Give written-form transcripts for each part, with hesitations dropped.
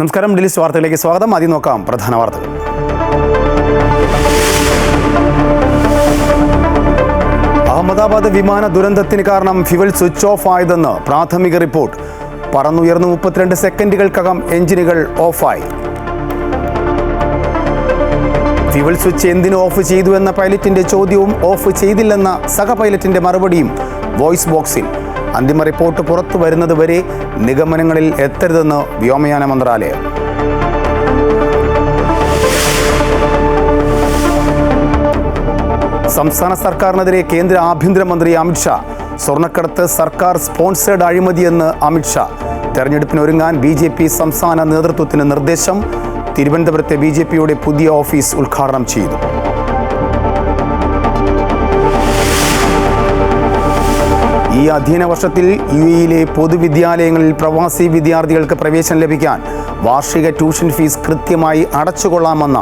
നമസ്കാരം. ഡെയിലി വാർത്തകളിലേക്ക് സ്വാഗതം. ആദ്യം നോക്കാം പ്രധാന വാർത്തകൾ. അഹമ്മദാബാദ് വിമാന ദുരന്തത്തിന് കാരണം ഫ്യുവൽ സ്വിച്ച് ഓഫ് ആയതെന്ന് പ്രാഥമിക റിപ്പോർട്ട്. പറന്നുയർന്നു 32 സെക്കൻഡുകൾക്കകം എഞ്ചിനുകൾ ഓഫായി. ഫ്യുവൽ സ്വിച്ച് എന്തിനു ഓഫ് ചെയ്തു എന്ന പൈലറ്റിന്റെ ചോദ്യവും ഓഫ് ചെയ്തില്ലെന്ന സഹ പൈലറ്റിന്റെ മറുപടിയും വോയിസ് ബോക്സിൽ. അന്തിമ റിപ്പോർട്ട് പുറത്തു വരുന്നതുവരെ നിഗമനങ്ങളിൽ എത്തരുതെന്ന് വ്യോമയാന മന്ത്രാലയം. സംസ്ഥാന സർക്കാരിനെതിരെ കേന്ദ്ര ആഭ്യന്തരമന്ത്രി അമിത്ഷാ. സ്വർണ്ണക്കടത്ത് സർക്കാർ സ്പോൺസേഡ് അഴിമതിയെന്ന് അമിത്ഷാ. തെരഞ്ഞെടുപ്പിനൊരുങ്ങാൻ BJP സംസ്ഥാന നേതൃത്വത്തിന് നിർദ്ദേശം. തിരുവനന്തപുരത്തെ BJPയുടെ പുതിയ ഓഫീസ് ഉദ്ഘാടനം ചെയ്തു. ഈ അധ്യയന വർഷത്തിൽ UAE-യിലെ പൊതുവിദ്യാലയങ്ങളിൽ പ്രവാസി വിദ്യാർത്ഥികൾക്ക് പ്രവേശനം ലഭിക്കാൻ വാർഷിക ട്യൂഷൻ ഫീസ് കൃത്യമായി അടച്ചുകൊള്ളാമെന്ന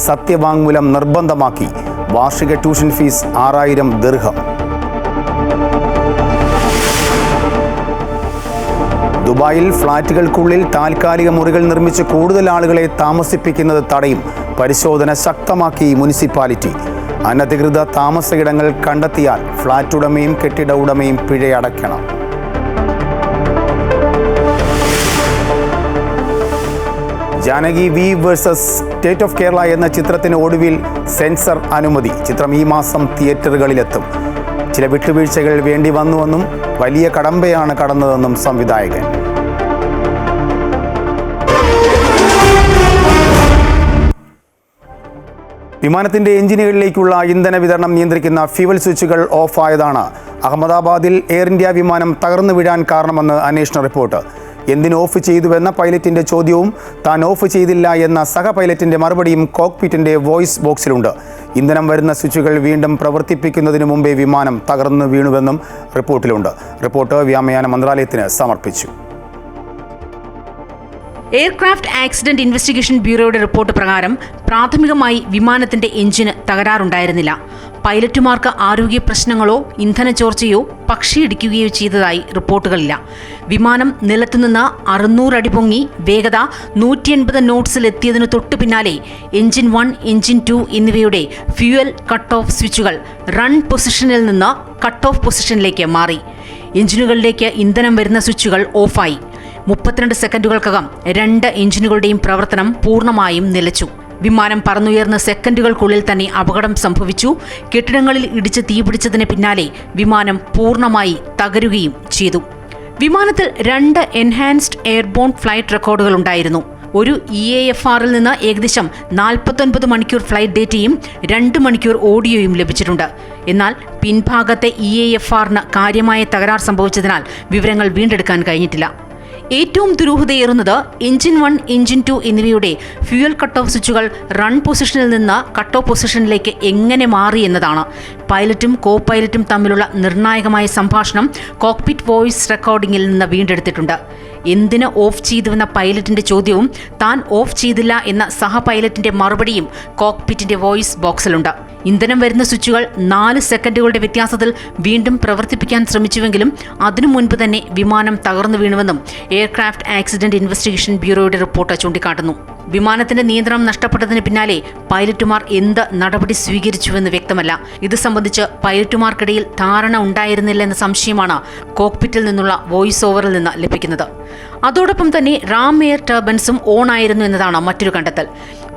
സത്യവാങ്മൂലം നിർബന്ധമാക്കി. വാർഷിക ട്യൂഷൻ ഫീസ് 6000 ദിർഹം. ദുബായിൽ ഫ്ളാറ്റുകൾക്കുള്ളിൽ താൽക്കാലിക മുറികൾ നിർമ്മിച്ച് കൂടുതൽ ആളുകളെ താമസിപ്പിക്കുന്നത് തടയും. പരിശോധന ശക്തമാക്കി മുനിസിപ്പാലിറ്റി. അനധികൃത താമസയിടങ്ങൾ കണ്ടെത്തിയാൽ ഫ്ളാറ്റ് ഉടമയും കെട്ടിട ഉടമയും പിഴയടയ്ക്കണം. Janaki V versus state of Kerala എന്ന ചിത്രത്തിന് ഒടുവിൽ സെൻസർ അനുമതി. ചിത്രം ഈ മാസം തിയേറ്ററുകളിലെത്തും. ചില വിട്ടുവീഴ്ചകൾ വേണ്ടി വന്നുവെന്നും വലിയ കടമ്പയാണ് കടന്നതെന്നും സംവിധായകൻ. വിമാനത്തിന്റെ എഞ്ചിനുകളിലേക്കുള്ള ഇന്ധന വിതരണം നിയന്ത്രിക്കുന്ന ഫ്യുവൽ സ്വിച്ചുകൾ ഓഫായതാണ് അഹമ്മദാബാദിൽ എയർ ഇന്ത്യ വിമാനം തകർന്നു വീഴാൻ കാരണമെന്ന് അന്വേഷണ റിപ്പോർട്ട്. എന്തിന് ഓഫ് ചെയ്തുവെന്ന പൈലറ്റിന്റെ ചോദ്യവും താൻ ഓഫ് ചെയ്തില്ല എന്ന സഹ പൈലറ്റിന്റെ മറുപടിയും കോക്പിറ്റിന്റെ വോയിസ് ബോക്സിലുണ്ട്. ഇന്ധനം വരുന്ന സ്വിച്ചുകൾ വീണ്ടും പ്രവർത്തിപ്പിക്കുന്നതിന് മുമ്പേ വിമാനം തകർന്നു വീണുവെന്നും റിപ്പോർട്ടിലുണ്ട്. റിപ്പോർട്ട് വ്യോമയാന മന്ത്രാലയത്തിന് സമർപ്പിച്ചു. എയർക്രാഫ്റ്റ് ആക്സിഡന്റ് ഇൻവെസ്റ്റിഗേഷൻ ബ്യൂറോയുടെ റിപ്പോർട്ട് പ്രകാരം പ്രാഥമികമായി വിമാനത്തിന്റെ എഞ്ചിന് തകരാറുണ്ടായിരുന്നില്ല. പൈലറ്റുമാർക്ക് ആരോഗ്യ പ്രശ്നങ്ങളോ ഇന്ധന ചോർച്ചയോ പക്ഷിയിടിക്കുകയോ ചെയ്തതായി റിപ്പോർട്ടുകളില്ല. വിമാനം നിലത്തുനിന്ന് 600 അടി പൊങ്ങി വേഗത 180 നോട്ട്സിൽ എത്തിയതിനു തൊട്ടു പിന്നാലെ എഞ്ചിൻ 1, എഞ്ചിൻ 2 എന്നിവയുടെ ഫ്യൂവൽ കട്ട് ഓഫ് സ്വിച്ചുകൾ റൺ പൊസിഷനിൽ നിന്ന് കട്ട് ഓഫ് പൊസിഷനിലേക്ക് മാറി. എഞ്ചിനുകളിലേക്ക് ഇന്ധനം വരുന്ന സ്വിച്ചുകൾ ഓഫായി. 32 സെക്കൻഡുകൾക്കകം 2 എഞ്ചിനുകളുടെയും പ്രവർത്തനം പൂർണ്ണമായും നിലച്ചു. വിമാനം പറന്നുയർന്ന സെക്കൻഡുകൾക്കുള്ളിൽ തന്നെ അപകടം സംഭവിച്ചു. കെട്ടിടങ്ങളിൽ ഇടിച്ച് തീപിടിച്ചതിന് പിന്നാലെ വിമാനം പൂർണ്ണമായി തകരുകയും ചെയ്തു. വിമാനത്തിൽ 2 എൻഹാൻസ്ഡ് എയർബോൺ ഫ്ലൈറ്റ് റെക്കോർഡുകൾ ഉണ്ടായിരുന്നു. ഒരു EAFR-ൽ നിന്ന് ഏകദേശം 49 മണിക്കൂർ ഫ്ലൈറ്റ് ഡേറ്റയും 2 മണിക്കൂർ ഓഡിയോയും ലഭിച്ചിട്ടുണ്ട്. എന്നാൽ പിൻഭാഗത്തെ EAFR-ന് കാര്യമായ തകരാർ സംഭവിച്ചതിനാൽ വിവരങ്ങൾ വീണ്ടെടുക്കാൻ കഴിഞ്ഞിട്ടില്ല. ഏറ്റവും ദുരൂഹതയേറുന്നത് എഞ്ചിൻ 1, എഞ്ചിൻ 2 എന്നിവയുടെ ഫ്യൂവൽ കട്ട് ഓഫ് സ്വിച്ചുകൾ റൺ പൊസിഷനിൽ നിന്ന് കട്ട് ഓഫ് പൊസിഷനിലേക്ക് എങ്ങനെ മാറി എന്നതാണ്. പൈലറ്റും കോ പൈലറ്റും തമ്മിലുള്ള നിർണായകമായ സംഭാഷണം കോക്പിറ്റ് വോയിസ് റെക്കോർഡിംഗിൽ നിന്ന് വീണ്ടെടുത്തിട്ടുണ്ട്. എന്തിന് ഓഫ് ചെയ്തുവെന്ന പൈലറ്റിന്റെ ചോദ്യവും താൻ ഓഫ് ചെയ്തില്ല എന്ന സഹ പൈലറ്റിന്റെ മറുപടിയും കോക്പിറ്റിന്റെ വോയിസ് ബോക്സിലുണ്ട്. ഇന്ധനം വരുന്ന സ്വിച്ചുകൾ 4 സെക്കൻഡുകളുടെ വ്യത്യാസത്തിൽ വീണ്ടും പ്രവർത്തിപ്പിക്കാൻ ശ്രമിച്ചുവെങ്കിലും അതിനു മുൻപ് തന്നെ വിമാനം തകർന്നു വീണുവെന്നും എയർക്രാഫ്റ്റ് ആക്സിഡന്റ് ഇൻവെസ്റ്റിഗേഷൻ ബ്യൂറോയുടെ റിപ്പോർട്ട് ചൂണ്ടിക്കാട്ടുന്നു. വിമാനത്തിന്റെ നിയന്ത്രണം നഷ്ടപ്പെട്ടതിന് പിന്നാലെ പൈലറ്റുമാർ എന്ത് നടപടി സ്വീകരിച്ചുവെന്ന് വ്യക്തമല്ല. ഇത് സംബന്ധിച്ച് പൈലറ്റുമാർക്കിടയിൽ ധാരണ ഉണ്ടായിരുന്നില്ലെന്ന സംശയമാണ് കോക്പിറ്റിൽ നിന്നുള്ള വോയിസ് ഓവറിൽ നിന്ന് ലഭിക്കുന്നത്. അതോടൊപ്പം തന്നെ റാം എയർ ടർബൻസും ഓൺ ആയിരുന്നു എന്നതാണ് മറ്റൊരു കണ്ടെത്തൽ.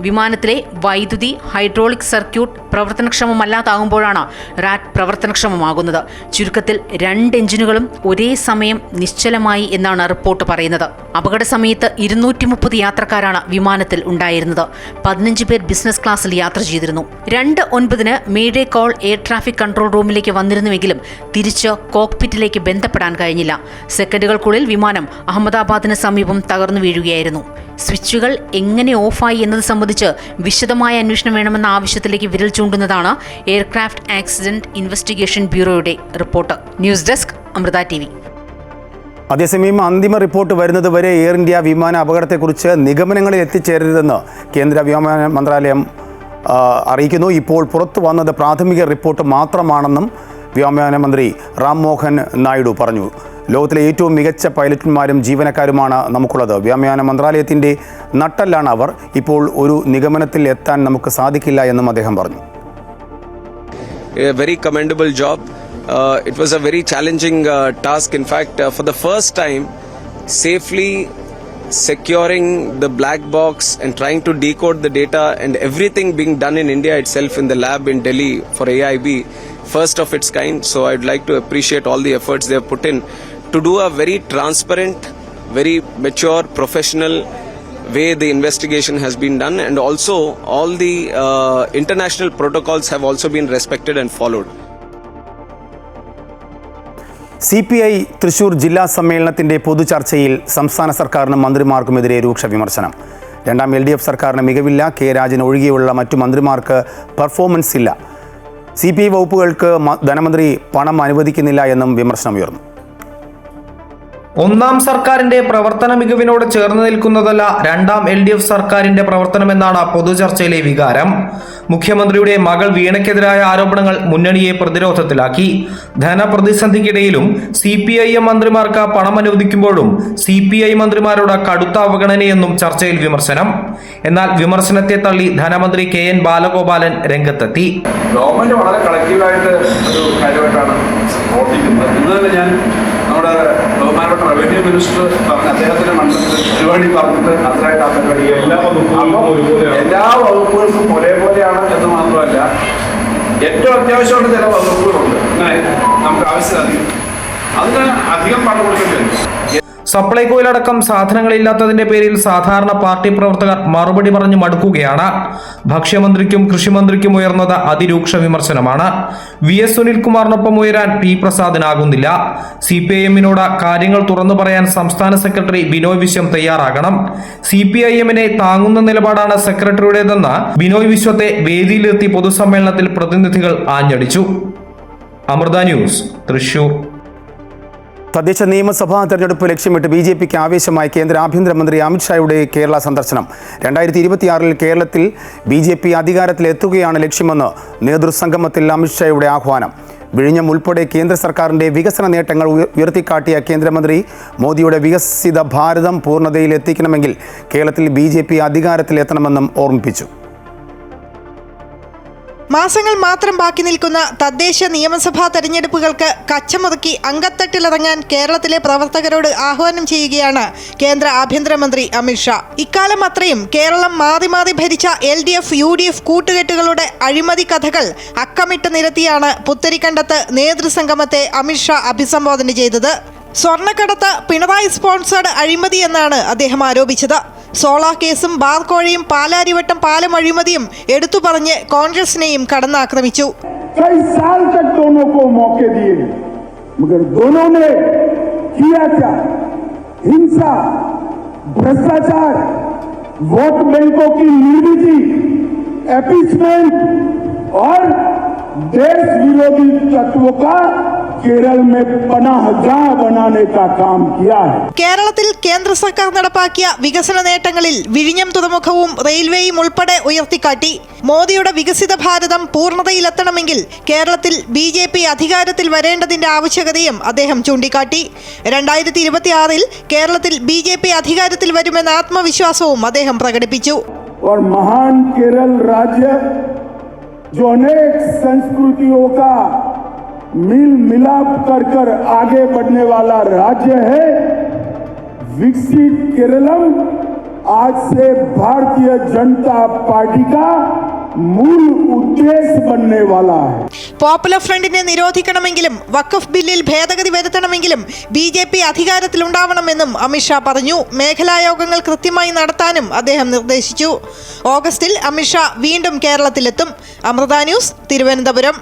വിമാനത്തിലെ വൈദ്യുതി ഹൈഡ്രോളിക് സർക്യൂട്ട് പ്രവർത്തനക്ഷമമല്ലാതാകുമ്പോഴാണ് റാറ്റ് പ്രവർത്തനക്ഷമമാകുന്നത്. ചുരുക്കത്തിൽ 2 എഞ്ചിനുകളും ഒരേ സമയം നിശ്ചലമായി എന്നാണ് റിപ്പോർട്ട് പറയുന്നത്. അപകട സമയത്ത് 230 യാത്രക്കാരാണ് വിമാനത്തിൽ ഉണ്ടായിരുന്നത്. 15 പേർ ബിസിനസ് ക്ലാസ്സിൽ യാത്ര ചെയ്തിരുന്നു. 2:09 mayday call air traffic control റൂമിലേക്ക് വന്നിരുന്നുവെങ്കിലും തിരിച്ച് കോക്പിറ്റിലേക്ക് ബന്ധപ്പെടാൻ കഴിഞ്ഞില്ല. സെക്കൻഡുകൾക്കുള്ളിൽ വിമാനം അഹമ്മദാബാദിന് സമീപം തകർന്നു വീഴുകയായിരുന്നു. സ്വിച്ചുകൾ എങ്ങനെ ഓഫായി എന്നത് സംബന്ധിച്ച് വിശദമായ അന്വേഷണം വേണമെന്ന ആവശ്യത്തിലേക്ക് വിരൽ ചൂണ്ടുന്നതാണ് എയർക്രാഫ്റ്റ് ആക്സിഡന്റ് ഇൻവെസ്റ്റിഗേഷൻ ബ്യൂറോയുടെ report. News desk Amrita TV. അതേസമയം അന്തിമ റിപ്പോർട്ട് വരുന്നതുവരെ എയർ ഇന്ത്യ വിമാന അപകടത്തെക്കുറിച്ച് നിഗമനങ്ങളിൽ എത്തിച്ചേരരുതെന്ന് കേന്ദ്ര വ്യോമയാന മന്ത്രാലയം അറിയിക്കുന്നു. ഇപ്പോൾ പുറത്തു വന്നത് പ്രാഥമിക റിപ്പോർട്ട് മാത്രമാണെന്നും വ്യോമയാന മന്ത്രി റാം മോഹൻ നായിഡു പറഞ്ഞു. ലോകത്തിലെ ഏറ്റവും മികച്ച പൈലറ്റുമാരും ജീവനക്കാരുമാണ് നമുക്കുള്ളത്. വ്യോമയാന മന്ത്രാലയത്തിൻ്റെ നട്ടെല്ലാണ് അവർ. ഇപ്പോൾ ഒരു നിഗമനത്തിൽ എത്താൻ നമുക്ക് സാധിക്കില്ല എന്നും അദ്ദേഹം പറഞ്ഞു. A very commendable job. It was a very challenging task. In fact, for the first time, safely securing the black box and trying to decode the data and everything being done in India itself in the lab in Delhi for AIB, first of its kind. So I'd like to appreciate all the efforts they have put in to do a very transparent, very mature, professional way the investigation has been done, and also all the international protocols have also been respected and followed. CPI Thrissur ജില്ലാ സമ്മേളനത്തിൻ്റെ പൊതുചർച്ചയിൽ സംസ്ഥാന സർക്കാരിനും മന്ത്രിമാർക്കുമെതിരെ രൂക്ഷ വിമർശനം. രണ്ടാം LDF സർക്കാരിന് മികവില്ല, K Rajan ഒഴികെയുള്ള മറ്റു മന്ത്രിമാർക്ക് പെർഫോമൻസ് ഇല്ല, CPI വകുപ്പുകൾക്ക് ധനമന്ത്രി പണം അനുവദിക്കുന്നില്ല എന്നും വിമർശനമുയർന്നു. ഒന്നാം സർക്കാരിന്റെ പ്രവർത്തന മികവിനോട് ചേർന്ന് നിൽക്കുന്നതല്ല രണ്ടാം LDF സർക്കാരിന്റെ പ്രവർത്തനമെന്നാണ് പൊതുചർച്ചയിലെ വികാരം. മുഖ്യമന്ത്രിയുടെ മകൾ വീണയ്ക്കെതിരായ ആരോപണങ്ങൾ മുന്നണിയെ പ്രതിരോധത്തിലാക്കി. ധനപ്രതിസന്ധിക്കിടയിലും CPIM മന്ത്രിമാർക്ക് പണം അനുവദിക്കുമ്പോഴും CPI മന്ത്രിമാരുടെ കടുത്ത അവഗണനയെന്നും ചർച്ചയിൽ വിമർശനം. എന്നാൽ വിമർശനത്തെ തള്ളി ധനമന്ത്രി KN ബാലഗോപാലൻ രംഗത്തെത്തി. ഗവൺമെന്റ് വളരെ കളക്റ്റീവായിട്ട് ഒരു കാര്യമായിട്ടാണ് പ്രവർത്തിക്കുന്നത്. ഇന്ന് തന്നെ ഞാൻ നമ്മുടെ ബഹുമാനപ്പെട്ട റവന്യൂ മിനിസ്റ്റർ പറഞ്ഞ അദ്ദേഹത്തിന്റെ മണ്ഡലത്തിൽ പരിപാടി പറഞ്ഞിട്ട് അതിനായിട്ട് ആ പരിപാടി എല്ലാ വകുപ്പുകൾക്കും ഒരേപോലെയാണ് എന്ന് മാത്രമല്ല, ഏറ്റവും അത്യാവശ്യമുള്ള ചില വകുപ്പുകളുണ്ട്. അങ്ങനെ നമുക്ക് ആവശ്യമില്ല, അതിന് അധികം പണം കൊടുക്കേണ്ടി വരും. സപ്ലൈകോയിലടക്കം സാധനങ്ങളില്ലാത്തതിന്റെ പേരിൽ സാധാരണ പാർട്ടി പ്രവർത്തകർ മറുപടി പറഞ്ഞു മടുക്കുകയാണ്. ഭക്ഷ്യമന്ത്രിക്കും കൃഷിമന്ത്രിക്കും ഉയർന്നത് അതിരൂക്ഷ വിമർശനമാണ്. VS സുനിൽകുമാറിനൊപ്പം ഉയരാൻ P പ്രസാദിനാകുന്നില്ല. CPIMനോട് കാര്യങ്ങൾ തുറന്നു പറയാൻ സംസ്ഥാന സെക്രട്ടറി ബിനോയ് വിശ്വം തയ്യാറാകണം. CPIMനെ താങ്ങുന്ന നിലപാടാണ് സെക്രട്ടറിയുടേതെന്ന് ബിനോയ് വിശ്വത്തെ വേദിയിലെത്തി പൊതുസമ്മേളനത്തിൽ പ്രതിനിധികൾ ആഞ്ഞടിച്ചു. അമൃത ന്യൂസ്, തൃശൂർ. തദ്ദേശ നിയമസഭാ തെരഞ്ഞെടുപ്പ് ലക്ഷ്യമിട്ട് BJPക്ക് ആവേശമായി കേന്ദ്ര ആഭ്യന്തരമന്ത്രി അമിത്ഷായുടെ കേരള സന്ദർശനം. 2026 കേരളത്തിൽ BJP അധികാരത്തിലെത്തുകയാണ് ലക്ഷ്യമെന്ന് നേതൃസംഗമത്തിൽ അമിത്ഷായുടെ ആഹ്വാനം. വിഴിഞ്ഞം ഉൾപ്പെടെ കേന്ദ്ര സർക്കാരിൻ്റെ വികസന നേട്ടങ്ങൾ ഉയർത്തിക്കാട്ടിയ കേന്ദ്രമന്ത്രി മോദിയുടെ വികസിത ഭാരതം പൂർണ്ണതയിലെത്തിക്കണമെങ്കിൽ കേരളത്തിൽ BJP അധികാരത്തിലെത്തണമെന്നും ഓർമ്മിപ്പിച്ചു. മാസങ്ങൾ മാത്രം ബാക്കി നിൽക്കുന്ന തദ്ദേശ നിയമസഭാ തെരഞ്ഞെടുപ്പുകൾക്ക് കച്ചമുറുക്കി അങ്കത്തട്ടിലിറങ്ങാൻ കേരളത്തിലെ പ്രവർത്തകരോട് ആഹ്വാനം ചെയ്യുകയാണ് കേന്ദ്ര ആഭ്യന്തരമന്ത്രി അമിത്ഷാ. ഇക്കാലം അത്രയും കേരളം മാറി മാറി ഭരിച്ച LDF UDF കൂട്ടുകെട്ടുകളുടെ അഴിമതി കഥകൾ അക്കമിട്ട് നിരത്തിയാണ് പുത്തരിക്കണ്ടത്ത് നേതൃസംഗമത്തെ അമിത്ഷാ അഭിസംബോധന ചെയ്തത്. സ്വർണ്ണക്കടത്ത് പിണറായി സ്പോൺസേഡ് അഴിമതി എന്നാണ് അദ്ദേഹം ആരോപിച്ചത്. സോളാർ കേസും ബാർക്കോഴയും പാലാരിവട്ടം പാലം അഴിമതിയും എടുത്തു പറഞ്ഞ് കോൺഗ്രസിനെയും കടന്നാക്രമിച്ചു. कई साल तक दोनों को मौके दिए, मगर दोनों ने किया क्या? हिंसा, भ्रष्टाचार, वोट बैंकों की निर्मिति, एपीसमेंट और देश विरोधी तत्वों का केरल में पनाहगाह बनाने का काम किया है. കേരളത്തിൽ കേന്ദ്ര സർക്കാർ നടപ്പാക്കിയ വികസന നേട്ടങ്ങളിൽ വിഴിഞ്ഞം തുറമുഖവും റെയിൽവേയും ഉൾപ്പെടെ ഉയർത്തിക്കാട്ടി. മോദിയുടെ വികസിത ഭാരതം പൂർണ്ണതയിലെത്തണമെങ്കിൽ കേരളത്തിൽ BJP അധികാരത്തിൽ വരേണ്ടതിന്റെ ആവശ്യകതയും അദ്ദേഹം ചൂണ്ടിക്കാട്ടി. 2026 കേരളത്തിൽ BJP അധികാരത്തിൽ വരുമെന്ന ആത്മവിശ്വാസവും അദ്ദേഹം പ്രകടിപ്പിച്ചു. और महान केरल राज्य जो अनेक संस्कृतियों का मिल मिलाप कर कर आगे बढ़ने वाला राज्य है, विकसित केरलम आज से भारतीय जनता पार्टी का मूल उद्देश्य बनने वाला है. പോപ്പുലർ ഫ്രണ്ടിനെ നിരോധിക്കണമെങ്കിലും വഖഫ് ബില്ലിൽ ഭേദഗതി വരുത്തണമെങ്കിലും BJP അധികാരത്തിലുണ്ടാവണമെന്നും അമിത്ഷാ പറഞ്ഞു. മേഖലാ യോഗങ്ങൾ കൃത്യമായി നടത്താനും അദ്ദേഹം നിർദ്ദേശിച്ചു. ഓഗസ്റ്റിൽ അമിത്ഷാ വീണ്ടും കേരളത്തിലെത്തും. അമൃത ന്യൂസ്, തിരുവനന്തപുരം.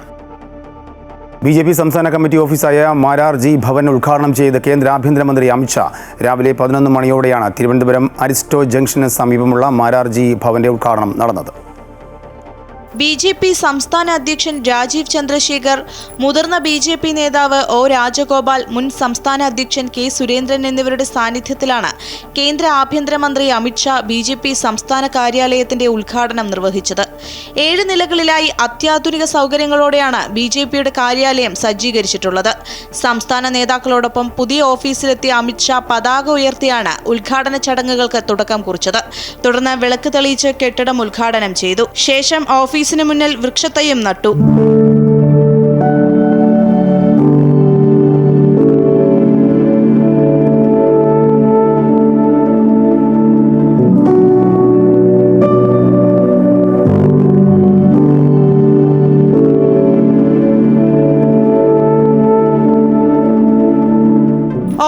BJP സംസ്ഥാന കമ്മിറ്റി ഓഫീസായ മാരാർജി ഭവൻ ഉദ്ഘാടനം ചെയ്ത് കേന്ദ്ര ആഭ്യന്തരമന്ത്രി അമിത്ഷാ. രാവിലെ 11 മണിയോടെയാണ് തിരുവനന്തപുരം അരിസ്റ്റോ ജംഗ്ഷന് സമീപമുള്ള മാരാർജി ഭവന്റെ ഉദ്ഘാടനം നടന്നത്. BJP സംസ്ഥാന അധ്യക്ഷൻ രാജീവ് ചന്ദ്രശേഖർ, മുതിർന്ന BJP നേതാവ് ഒ രാജഗോപാൽ, മുൻ സംസ്ഥാന അധ്യക്ഷൻ കെ സുരേന്ദ്രൻ എന്നിവരുടെ സാന്നിധ്യത്തിലാണ് കേന്ദ്ര ആഭ്യന്തരമന്ത്രി അമിത്ഷാ BJP സംസ്ഥാന കാര്യാലയത്തിന്റെ ഉദ്ഘാടനം നിർവഹിച്ചത്. 7 നിലകളിലായി അത്യാധുനിക സൗകര്യങ്ങളോടെയാണ് BJPയുടെ കാര്യാലയം സജ്ജീകരിച്ചിട്ടുള്ളത്. സംസ്ഥാന നേതാക്കളോടൊപ്പം പുതിയ ഓഫീസിലെത്തിയ അമിത്ഷാ പതാക ഉയർത്തിയാണ് ഉദ്ഘാടന ചടങ്ങുകൾക്ക് തുടക്കം കുറിച്ചത്. തുടർന്ന് വിളക്ക് തെളിയിച്ച് കെട്ടിടം ഉദ്ഘാടനം ചെയ്തു. ശേഷം ഓഫീസിന് മുന്നിൽ വൃക്ഷത്തൈയും നട്ടു.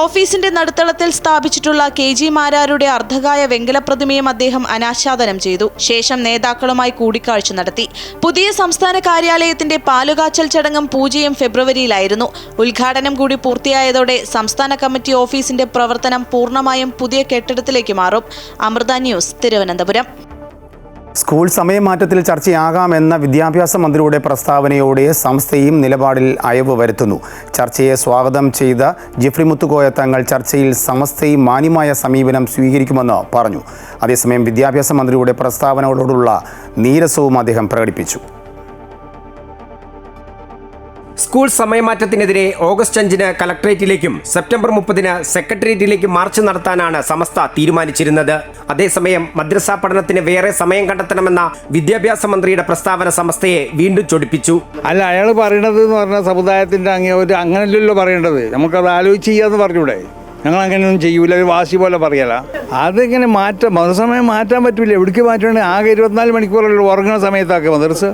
ഓഫീസിന്റെ നടുത്തളത്തിൽ സ്ഥാപിച്ചിട്ടുള്ള KG മാരാരുടെ അർദ്ധകായ വെങ്കല പ്രതിമയും അദ്ദേഹം അനാച്ഛാദനം ചെയ്തു. ശേഷം നേതാക്കളുമായി കൂടിക്കാഴ്ച നടത്തി. പുതിയ സംസ്ഥാന കാര്യാലയത്തിന്റെ പാലുകാച്ചൽ ചടങ്ങും പൂജയും ഫെബ്രുവരിയിലായിരുന്നു. ഉദ്ഘാടനം കൂടി പൂർത്തിയായതോടെ സംസ്ഥാന കമ്മിറ്റി ഓഫീസിന്റെ പ്രവർത്തനം പൂർണ്ണമായും പുതിയ കെട്ടിടത്തിലേക്ക് മാറും. അമൃത ന്യൂസ്, തിരുവനന്തപുരം. സ്കൂൾ സമയമാറ്റത്തിൽ ചർച്ചയാകാമെന്ന വിദ്യാഭ്യാസ മന്ത്രിയുടെ പ്രസ്താവനയോടെ സംസ്ഥയും നിലപാടിൽ അയവ് വരുത്തുന്നു. ചർച്ചയെ സ്വാഗതം ചെയ്ത ജിഫ്രി മുത്തുക്കോയ തങ്ങൾ ചർച്ചയിൽ സമസ്തയും മാന്യമായ സമീപനം സ്വീകരിക്കുമെന്ന് പറഞ്ഞു. അതേസമയം വിദ്യാഭ്യാസ മന്ത്രിയുടെ പ്രസ്താവനകളോടുള്ള നീരസവും അദ്ദേഹം പ്രകടിപ്പിച്ചു. സ്കൂൾ സമയമാറ്റത്തിനെതിരെ ഓഗസ്റ്റ് 5-ന് കലക്ട്രേറ്റിലേക്കും സെപ്റ്റംബർ 30-ന് സെക്രട്ടേറിയറ്റിലേക്കും മാർച്ച് നടത്താനാണ് സമസ്ത തീരുമാനിച്ചിരുന്നത്. അതേസമയം മദ്രസ പഠനത്തിന് വേറെ സമയം കണ്ടെത്തണമെന്ന വിദ്യാഭ്യാസ മന്ത്രിയുടെ പ്രസ്താവന സമസ്തയെ വീണ്ടും ചൊടിപ്പിച്ചു. അല്ല, അയാൾ പറയണത് എന്ന് പറഞ്ഞാൽ സമുദായത്തിൻ്റെ അങ്ങനെയല്ലല്ലോ പറയേണ്ടത്. നമുക്കത് ആലോചിച്ച് ചെയ്യാന്ന് പറഞ്ഞൂടെ? ഞങ്ങൾ അങ്ങനെയൊന്നും ചെയ്യൂല, ഒരു വാശി പോലെ പറയല. അതിങ്ങനെ മാറ്റാം, മറുസമയം മാറ്റാൻ പറ്റൂല. എവിടേക്ക് മാറ്റുകയാണെങ്കിൽ ആകെ 24 മണിക്കൂറല്ലോ ഉറങ്ങുന്ന സമയത്തൊക്കെ മദ്രസ.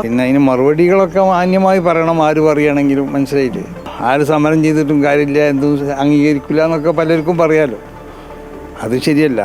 പിന്നെ അതിന് മറുപടികളൊക്കെ മാന്യമായി പറയണം. ആര് പറയുകയാണെങ്കിലും മനസ്സിലായില്ലേ? ആര് സമരം ചെയ്തിട്ടും കാര്യമില്ല, എന്തും അംഗീകരിക്കില്ല എന്നൊക്കെ പലർക്കും പറയാലോ. അത് ശരിയല്ല,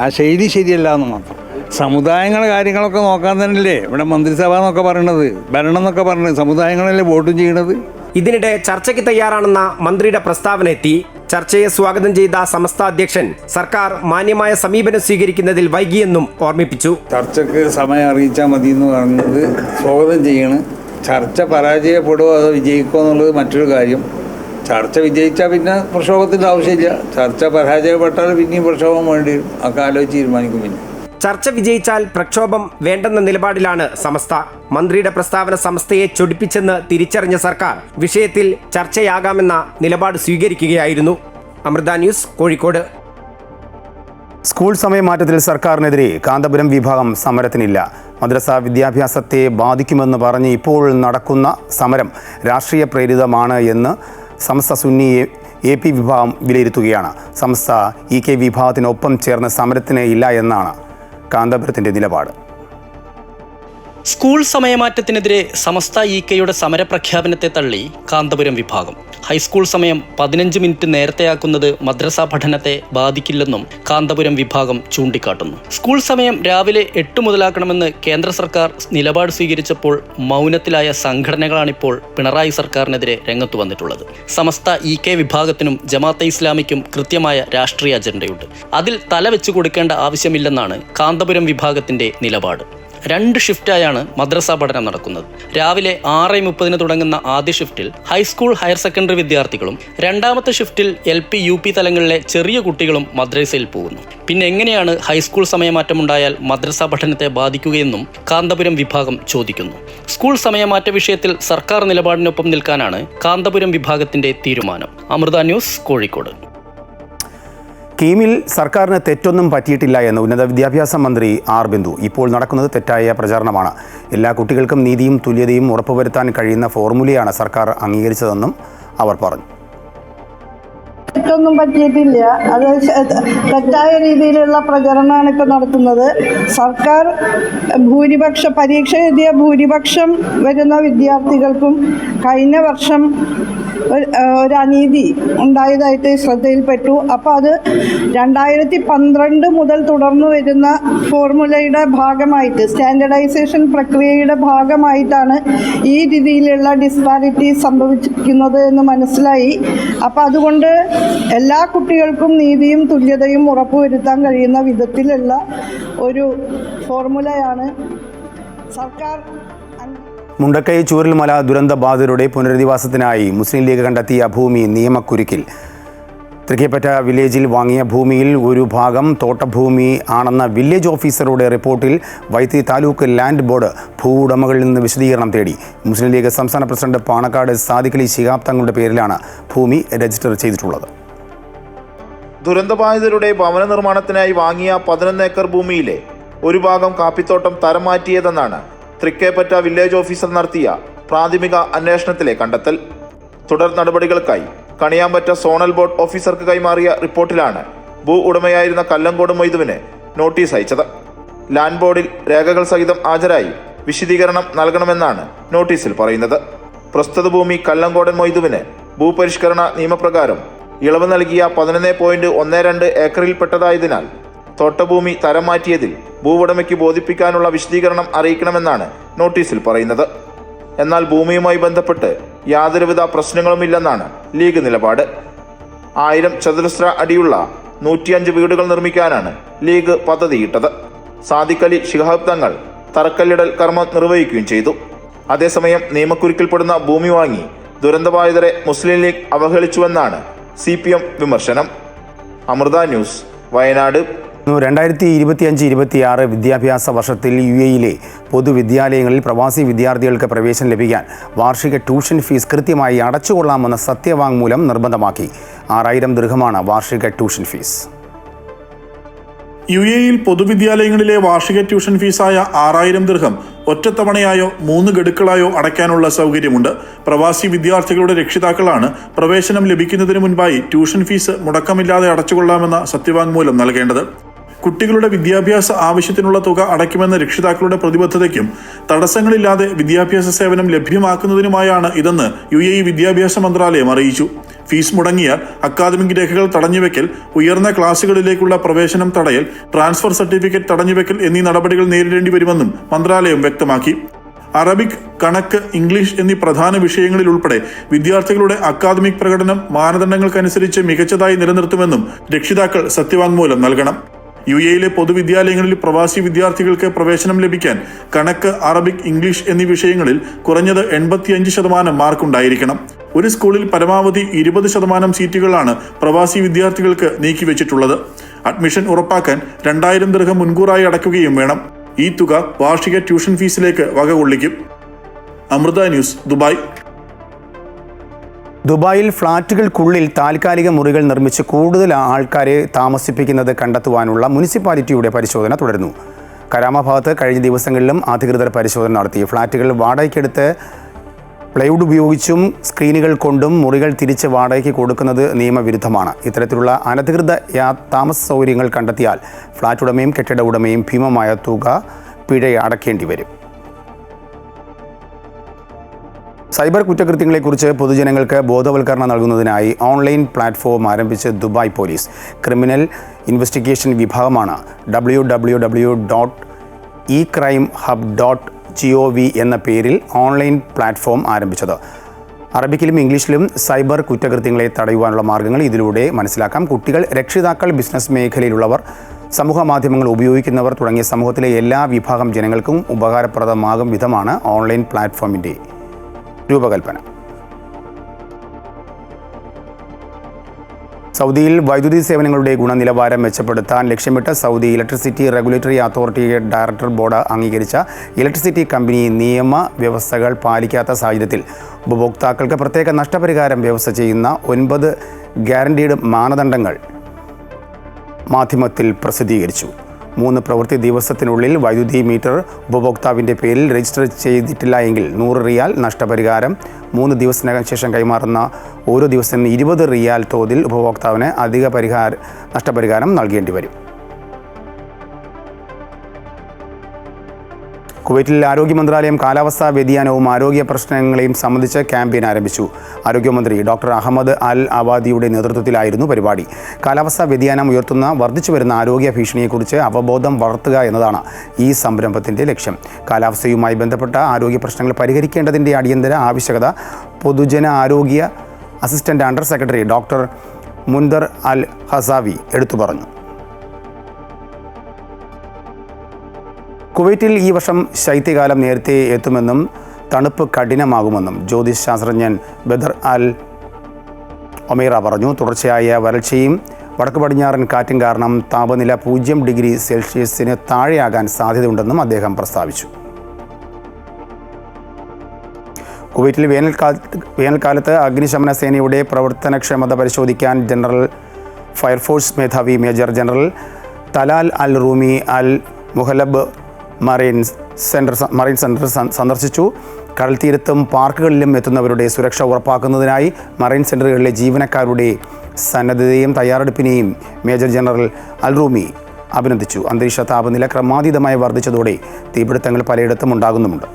ആ ശൈലി ശരിയല്ല എന്ന് മാത്രം. സമുദായങ്ങളുടെ കാര്യങ്ങളൊക്കെ നോക്കാൻ തന്നെയല്ലേ ഇവിടെ മന്ത്രിസഭ എന്നൊക്കെ പറയണത്, ഭരണം എന്നൊക്കെ പറഞ്ഞത്. സമുദായങ്ങളല്ലേ വോട്ടും ചെയ്യണത്. ഇതിനിടെ ചർച്ചയ്ക്ക് തയ്യാറാണെന്ന മന്ത്രിയുടെ പ്രസ്താവന എത്തി. ചർച്ചയെ സ്വാഗതം ചെയ്ത സമസ്ത അധ്യക്ഷൻ സർക്കാർ മാന്യമായ സമീപനം സ്വീകരിക്കുന്നതിൽ വൈകിയെന്നും ഓർമ്മിപ്പിച്ചു. ചർച്ചയ്ക്ക് സമയം അറിയിച്ചാൽ മതി എന്ന് പറഞ്ഞത് സ്വാഗതം ചെയ്യണം. ചർച്ച പരാജയപ്പെടുമോ അതോ വിജയിക്കുമോ എന്നുള്ളത് മറ്റൊരു കാര്യം. ചർച്ച വിജയിച്ചാൽ പിന്നെ പ്രക്ഷോഭത്തിൻ്റെ ആവശ്യമില്ല. ചർച്ച പരാജയപ്പെട്ടാൽ പിന്നെയും പ്രക്ഷോഭം വേണ്ടി വരും. ഒക്കെ ആലോചിച്ച് തീരുമാനിക്കും. പിന്നെ ചർച്ച വിജയിച്ചാൽ പ്രക്ഷോഭം വേണ്ടെന്ന നിലപാടിലാണ് സമസ്ത. മന്ത്രിയുടെ പ്രസ്താവന സമസ്തയെ ചൊടിപ്പിച്ചെന്ന് തിരിച്ചറിഞ്ഞ സർക്കാർ വിഷയത്തിൽ ചർച്ചയാകാമെന്ന നിലപാട് സ്വീകരിക്കുകയായിരുന്നു. അമൃത ന്യൂസ്, കോഴിക്കോട്. സ്കൂൾ സമയമാറ്റത്തിൽ സർക്കാരിനെതിരെ കാന്തപുരം വിഭാഗം സമരത്തിനില്ല. മദ്രസ വിദ്യാഭ്യാസത്തെ ബാധിക്കുമെന്ന് പറഞ്ഞ് ഇപ്പോൾ നടക്കുന്ന സമരം രാഷ്ട്രീയ പ്രേരിതമാണ് എന്ന് സമസ്ത സുന്നി AP വിഭാഗം വിലയിരുത്തുകയാണ്. സമസ്ത EK വിഭാഗത്തിനൊപ്പം ചേർന്ന് സമരത്തിന് ഇല്ല എന്നാണ് കാന്തപുരത്തിൻ്റെ നിലപാട്. സ്കൂൾ സമയമാറ്റത്തിനെതിരെ സമസ്ത EKയുടെ സമരപ്രഖ്യാപനത്തെ തള്ളി കാന്തപുരം വിഭാഗം. ഹൈസ്കൂൾ സമയം 15 മിനിറ്റ് നേരത്തെയാക്കുന്നത് മദ്രസ പഠനത്തെ ബാധിക്കില്ലെന്നും കാന്തപുരം വിഭാഗം ചൂണ്ടിക്കാട്ടുന്നു. സ്കൂൾ സമയം രാവിലെ 8 മുതലാക്കണമെന്ന് കേന്ദ്ര സർക്കാർ നിലപാട് സ്വീകരിച്ചപ്പോൾ മൗനത്തിലായ സംഘടനകളാണിപ്പോൾ പിണറായി സർക്കാരിനെതിരെ രംഗത്തു വന്നിട്ടുള്ളത്. സമസ്ത EK വിഭാഗത്തിനും ജമാഅത്തെ ഇസ്ലാമിക്കും കൃത്യമായ രാഷ്ട്രീയ അജണ്ടയുണ്ട്. അതിൽ തലവെച്ചു കൊടുക്കേണ്ട ആവശ്യമില്ലെന്നാണ് കാന്തപുരം വിഭാഗത്തിന്റെ നിലപാട്. 2 ഷിഫ്റ്റായാണ് മദ്രസ പഠനം നടക്കുന്നത്. രാവിലെ 6:30 തുടങ്ങുന്ന ആദ്യ ഷിഫ്റ്റിൽ ഹൈസ്കൂൾ ഹയർ സെക്കൻഡറി വിദ്യാർത്ഥികളും രണ്ടാമത്തെ ഷിഫ്റ്റിൽ LP UP തലങ്ങളിലെ ചെറിയ കുട്ടികളും മദ്രസയിൽ പോകുന്നു. പിന്നെ എങ്ങനെയാണ് ഹൈസ്കൂൾ സമയമാറ്റമുണ്ടായാൽ മദ്രസ പഠനത്തെ ബാധിക്കുകയെന്നും കാന്തപുരം വിഭാഗം ചോദിക്കുന്നു. സ്കൂൾ സമയമാറ്റ വിഷയത്തിൽ സർക്കാർ നിലപാടിനൊപ്പം നിൽക്കാനാണ് കാന്തപുരം വിഭാഗത്തിന്റെ തീരുമാനം. അമൃത ന്യൂസ്, കോഴിക്കോട്. സ്കീമിൽ സർക്കാരിന് തെറ്റൊന്നും പറ്റിയിട്ടില്ല എന്ന് ഉന്നത വിദ്യാഭ്യാസ മന്ത്രി R. ബിന്ദു. ഇപ്പോൾ നടക്കുന്നത് തെറ്റായ പ്രചാരണമാണ്. എല്ലാ കുട്ടികൾക്കും നീതിയും തുല്യതയും ഉറപ്പുവരുത്താൻ കഴിയുന്ന ഫോർമുലയാണ് സർക്കാർ അംഗീകരിച്ചതെന്നും അവർ പറഞ്ഞു. തെറ്റൊന്നും പറ്റിയിട്ടില്ല. അത് തെറ്റായ രീതിയിലുള്ള പ്രചരണമാണ് ഇപ്പോൾ നടത്തുന്നത്. സർക്കാർ പരീക്ഷ എഴുതിയ ഭൂരിപക്ഷം വരുന്ന വിദ്യാർത്ഥികൾക്കും കഴിഞ്ഞ വർഷം ഒരു അനീതി ഉണ്ടായതായിട്ട് ശ്രദ്ധയിൽപ്പെട്ടു. അപ്പോൾ അത് 2012 മുതൽ തുടർന്നു വരുന്ന ഫോർമുലയുടെ ഭാഗമായിട്ട്, സ്റ്റാൻഡർഡൈസേഷൻ പ്രക്രിയയുടെ ഭാഗമായിട്ടാണ് ഈ രീതിയിലുള്ള ഡിസ്പാരിറ്റി സംഭവിച്ചിരിക്കുന്നത് എന്ന് മനസ്സിലായി. അപ്പോൾ അതുകൊണ്ട് എല്ലാ കുട്ടികൾക്കും നീതിയും തുല്യതയും ഉറപ്പുവരുത്താൻ കഴിയുന്ന വിധത്തിലുള്ള ഒരു ഫോർമുലയാണ് സർക്കാർ മുണ്ടക്കൈ ചൂരൽമല ദുരന്തബാധിതരുടെ പുനരധിവാസത്തിനായി മുസ്ലിം ലീഗ് കണ്ടെത്തിയ ഭൂമി നിയമക്കുരുക്കിൽ. തൃക്കേപ്പറ്റ വില്ലേജിൽ വാങ്ങിയ ഭൂമിയിൽ ഒരു ഭാഗം തോട്ടഭൂമി ആണെന്ന വില്ലേജ് ഓഫീസറുടെ റിപ്പോർട്ടിൽ വൈത്തിരി താലൂക്ക് ലാൻഡ് ബോർഡ് ഭൂ ഉടമകളിൽ നിന്ന് വിശദീകരണം തേടി. മുസ്ലിം ലീഗ് സംസ്ഥാന പ്രസിഡന്റ് പാണക്കാട് സാദിഖ് അലി ശിഹാബ് തങ്ങളുടെ പേരിലാണ് ഭൂമി രജിസ്റ്റർ ചെയ്തിട്ടുള്ളത്. ദുരന്തബാധിതരുടെ ഭവന നിർമ്മാണത്തിനായി വാങ്ങിയ 11 ഏക്കർ ഭൂമിയിലെ ഒരു ഭാഗം കാപ്പിത്തോട്ടം തരം മാറ്റിയതെന്നാണ് തൃക്കേപ്പറ്റ വില്ലേജ് ഓഫീസർ നടത്തിയ പ്രാഥമിക അന്വേഷണത്തിലെ കണ്ടെത്തൽ. തുടർ നടപടികൾക്കായി കണിയാമ്പറ്റ സോണൽ ബോർഡ് ഓഫീസർക്ക് കൈമാറിയ റിപ്പോർട്ടിലാണ് ഭൂ ഉടമയായിരുന്ന കല്ലങ്കോട് മൊയ്തുവിന് നോട്ടീസ് അയച്ചത്. ലാൻഡ് ബോർഡിൽ രേഖകൾ സഹിതം ഹാജരായി വിശദീകരണം നൽകണമെന്നാണ് നോട്ടീസിൽ പറയുന്നത്. പ്രസ്തുത ഭൂമി കല്ലങ്കോടൻ മൊയ്തുവിന് ഭൂപരിഷ്കരണ നിയമപ്രകാരം ഇളവ് നൽകിയ 11.12 ഏക്കറിൽപ്പെട്ടതായതിനാൽ തോട്ടഭൂമി തരം മാറ്റിയതിൽ ഭൂവുടമയ്ക്ക് ബോധിപ്പിക്കാനുള്ള വിശദീകരണം അറിയിക്കണമെന്നാണ് നോട്ടീസിൽ പറയുന്നത്. എന്നാൽ ഭൂമിയുമായി ബന്ധപ്പെട്ട് യാതൊരുവിധ പ്രശ്നങ്ങളുമില്ലെന്നാണ് ലീഗ് നിലപാട്. 1000 ചതുരശ്ര അടിയുള്ള 105 വീടുകൾ നിർമ്മിക്കാനാണ് ലീഗ് പദ്ധതിയിട്ടത്. സാദിഖ് അലി ശിഹാബ് തങ്ങൾ തറക്കല്ലിടൽ കർമ്മം നിർവഹിക്കുകയും ചെയ്തു. അതേസമയം നിയമക്കുരുക്കിൽപ്പെടുന്ന ഭൂമി വാങ്ങി ദുരന്തബാധിതരെ മുസ്ലിം ലീഗ് അവഹേളിച്ചുവെന്നാണ് CPM വിമർശനം. അമൃത ന്യൂസ്, വയനാട്. 2025-26 വിദ്യാഭ്യാസ വർഷത്തിൽ UAE-യിലെ പൊതുവിദ്യാലയങ്ങളിൽ പ്രവാസി വിദ്യാർത്ഥികൾക്ക് പ്രവേശനം ലഭിക്കാൻ വാർഷിക ട്യൂഷൻ ഫീസ് കൃത്യമായി അടച്ചുകൊള്ളാമെന്ന സത്യവാങ്മൂലം നിർബന്ധമാക്കി. 6000 ദിർഹമാണ് വാർഷിക ട്യൂഷൻ ഫീസ്. UAE-യിൽ പൊതുവിദ്യാലയങ്ങളിലെ വാർഷിക ട്യൂഷൻ ഫീസായ 6000 ദിർഹം ഒറ്റത്തവണയായോ 3 ഗഡുക്കളായോ അടയ്ക്കാനുള്ള സൗകര്യമുണ്ട്. പ്രവാസി വിദ്യാർത്ഥികളുടെ രക്ഷിതാക്കളാണ് പ്രവേശനം ലഭിക്കുന്നതിന് മുൻപായി ട്യൂഷൻ ഫീസ് മുടക്കമില്ലാതെ അടച്ചുകൊള്ളാമെന്ന സത്യവാങ്മൂലം നൽകേണ്ടത്. കുട്ടികളുടെ വിദ്യാഭ്യാസ ആവശ്യത്തിനുള്ള തുക അടയ്ക്കുമെന്ന രക്ഷിതാക്കളുടെ പ്രതിബദ്ധതയ്ക്കും തടസ്സങ്ങളില്ലാതെ വിദ്യാഭ്യാസ സേവനം ലഭ്യമാക്കുന്നതിനുമായാണ് ഇതെന്ന് UAE വിദ്യാഭ്യാസ മന്ത്രാലയം അറിയിച്ചു. ഫീസ് മുടങ്ങിയാൽ അക്കാദമിക് രേഖകൾ തടഞ്ഞുവെക്കൽ, ഉയർന്ന ക്ലാസുകളിലേക്കുള്ള പ്രവേശനം തടയൽ, ട്രാൻസ്ഫർ സർട്ടിഫിക്കറ്റ് തടഞ്ഞുവെക്കൽ എന്നീ നടപടികൾ നേരിടേണ്ടി വരുമെന്നും മന്ത്രാലയം വ്യക്തമാക്കി. അറബിക്, കണക്ക്, ഇംഗ്ലീഷ് എന്നീ പ്രധാന വിഷയങ്ങളിൽ ഉൾപ്പെടെ വിദ്യാർത്ഥികളുടെ അക്കാദമിക് പ്രകടനം മാനദണ്ഡങ്ങൾക്കനുസരിച്ച് മികച്ചതായി നിലനിർത്തുമെന്നും രക്ഷിതാക്കൾ സത്യവാങ്മൂലം നൽകണം. UAE-യിലെ പൊതുവിദ്യാലയങ്ങളിൽ പ്രവാസി വിദ്യാർത്ഥികൾക്ക് പ്രവേശനം ലഭിക്കാൻ കണക്ക്, അറബിക്, ഇംഗ്ലീഷ് എന്നീ വിഷയങ്ങളിൽ കുറഞ്ഞത് 85% മാർക്കുണ്ടായിരിക്കണം. ഒരു സ്കൂളിൽ പരമാവധി 20% സീറ്റുകളാണ് പ്രവാസി വിദ്യാർത്ഥികൾക്ക് നീക്കിവെച്ചിട്ടുള്ളത്. അഡ്മിഷൻ ഉറപ്പാക്കാൻ 2000 ദിർഹം മുൻകൂറായി അടയ്ക്കുകയും വേണം. ഈ തുക വാർഷിക ട്യൂഷൻ ഫീസിലേക്ക് വകകൊള്ളിക്കും. Amrita news, Dubai. ദുബായിൽ ഫ്ളാറ്റുകൾക്കുള്ളിൽ താൽക്കാലിക മുറികൾ നിർമ്മിച്ച് കൂടുതൽ ആൾക്കാരെ താമസിപ്പിക്കുന്നത് കണ്ടെത്തുവാനുള്ള മുനിസിപ്പാലിറ്റിയുടെ പരിശോധന തുടരുന്നു. കരാമ ഭാഗത്ത് കഴിഞ്ഞ ദിവസങ്ങളിലും അധികൃതർ പരിശോധന നടത്തി. ഫ്ളാറ്റുകൾ വാടകയ്ക്കെടുത്ത് പ്ലൈവുഡ് ഉപയോഗിച്ചും സ്ക്രീനുകൾ കൊണ്ടും മുറികൾ തിരിച്ച് വാടകയ്ക്ക് കൊടുക്കുന്നത് നിയമവിരുദ്ധമാണ്. ഇത്തരത്തിലുള്ള അനധികൃത താമസ സൗകര്യങ്ങൾ കണ്ടെത്തിയാൽ ഫ്ളാറ്റ് ഉടമയും കെട്ടിട ഉടമയും ഭീമമായ തുക പിഴ അടയ്ക്കേണ്ടി വരും. സൈബർ കുറ്റകൃത്യങ്ങളെക്കുറിച്ച് പൊതുജനങ്ങൾക്ക് ബോധവൽക്കരണം നൽകുന്നതിനായി ഓൺലൈൻ പ്ലാറ്റ്ഫോം ആരംഭിച്ച് ദുബായ് പോലീസ്. ക്രിമിനൽ ഇൻവെസ്റ്റിഗേഷൻ വിഭാഗമാണ് www.ecrimehub.gov എന്ന പേരിൽ ഓൺലൈൻ പ്ലാറ്റ്ഫോം ആരംഭിച്ചത്. അറബിക്കിലും ഇംഗ്ലീഷിലും സൈബർ കുറ്റകൃത്യങ്ങളെ തടയുവാനുള്ള മാർഗ്ഗങ്ങൾ ഇതിലൂടെ മനസ്സിലാക്കാം. കുട്ടികൾ, രക്ഷിതാക്കൾ, ബിസിനസ് മേഖലയിലുള്ളവർ, സമൂഹ മാധ്യമങ്ങൾ ഉപയോഗിക്കുന്നവർ തുടങ്ങിയ സമൂഹത്തിലെ എല്ലാ വിഭാഗം ജനങ്ങൾക്കും ഉപകാരപ്രദമാകും വിധമാണ് ഓൺലൈൻ പ്ലാറ്റ്ഫോമിൻ്റെ രൂപകൽപ്പന. സൗദിയിൽ വൈദ്യുതി സേവനങ്ങളുടെ ഗുണനിലവാരം മെച്ചപ്പെടുത്താൻ ലക്ഷ്യമിട്ട് Saudi electricity regulatory authority director board അംഗീകരിച്ച ഇലക്ട്രിസിറ്റി കമ്പനി നിയമ വ്യവസ്ഥകൾ പാലിക്കാത്ത സാഹചര്യത്തിൽ ഉപഭോക്താക്കൾക്ക് പ്രത്യേക നഷ്ടപരിഹാരം വ്യവസ്ഥ ചെയ്യുന്ന 9 ഗ്യാരണ്ടീഡ് മാനദണ്ഡങ്ങൾ മാധ്യമത്തിൽ പ്രസിദ്ധീകരിച്ചു. 3 പ്രവൃത്തി ദിവസത്തിനുള്ളിൽ വൈദ്യുതി മീറ്റർ ഉപഭോക്താവിൻ്റെ പേരിൽ രജിസ്റ്റർ ചെയ്തിട്ടില്ല എങ്കിൽ 100 റിയാൽ നഷ്ടപരിഹാരം, 3 ദിവസത്തിനകം ശേഷം കൈമാറുന്ന ഓരോ ദിവസവും 20 റിയാൽ തോതിൽ ഉപഭോക്താവിന് അധിക നഷ്ടപരിഹാരം നൽകേണ്ടി വരും. കുവൈറ്റിൽ ആരോഗ്യ മന്ത്രാലയം കാലാവസ്ഥാ വ്യതിയാനവും ആരോഗ്യ പ്രശ്നങ്ങളെയും സംബന്ധിച്ച് ക്യാമ്പയിൻ ആരംഭിച്ചു. ആരോഗ്യമന്ത്രി ഡോക്ടർ അഹമ്മദ് അൽ അവാദിയുടെ നേതൃത്വത്തിലായിരുന്നു പരിപാടി. കാലാവസ്ഥാ വ്യതിയാനം ഉയർത്തുന്ന വർദ്ധിച്ചുവരുന്ന ആരോഗ്യ ഭീഷണിയെക്കുറിച്ച് അവബോധം വളർത്തുക എന്നതാണ് ഈ സംരംഭത്തിൻ്റെ ലക്ഷ്യം. കാലാവസ്ഥയുമായി ബന്ധപ്പെട്ട ആരോഗ്യ പ്രശ്നങ്ങൾ പരിഹരിക്കേണ്ടതിൻ്റെ അടിയന്തര ആവശ്യകത പൊതുജന ആരോഗ്യ അസിസ്റ്റന്റ് അണ്ടർ സെക്രട്ടറി ഡോക്ടർ മുൻദർ അൽ ഹസാവി എടുത്തു പറഞ്ഞു. കുവൈറ്റിൽ ഈ വർഷം ശൈത്യകാലം നേരത്തെ എത്തുമെന്നും തണുപ്പ് കഠിനമാകുമെന്നും ജ്യോതിഷ് ശാസ്ത്രജ്ഞൻ ബദർ അൽ ഒമേറ പറഞ്ഞു. തുടർച്ചയായ വരൾച്ചയും വടക്ക് പടിഞ്ഞാറൻ കാറ്റും കാരണം താപനില 0 ഡിഗ്രി സെൽഷ്യസിന് താഴെയാകാൻ സാധ്യതയുണ്ടെന്നും അദ്ദേഹം പ്രസ്താവിച്ചു. കുവൈറ്റിൽ വേനൽക്കാലത്ത് അഗ്നിശമന സേനയുടെ പ്രവർത്തനക്ഷമത പരിശോധിക്കാൻ ജനറൽ ഫയർഫോഴ്സ് മേധാവി മേജർ ജനറൽ തലാൽ അൽ റൂമി അൽ മുഹലബ് മറൈൻ സെൻറ്റർ സന്ദർശിച്ചു. കടൽത്തീരത്തും പാർക്കുകളിലും എത്തുന്നവരുടെ സുരക്ഷ ഉറപ്പാക്കുന്നതിനായി മറൈൻ സെൻ്ററുകളിലെ ജീവനക്കാരുടെ സന്നദ്ധതയും തയ്യാറെടുപ്പിനെയും മേജർ ജനറൽ അൽ റൂമി അഭിനന്ദിച്ചു. അന്തരീക്ഷ താപനില ക്രമാതീതമായി വർദ്ധിച്ചതോടെ തീപിടുത്തങ്ങൾ പലയിടത്തും ഉണ്ടാകുന്നുമുണ്ട്.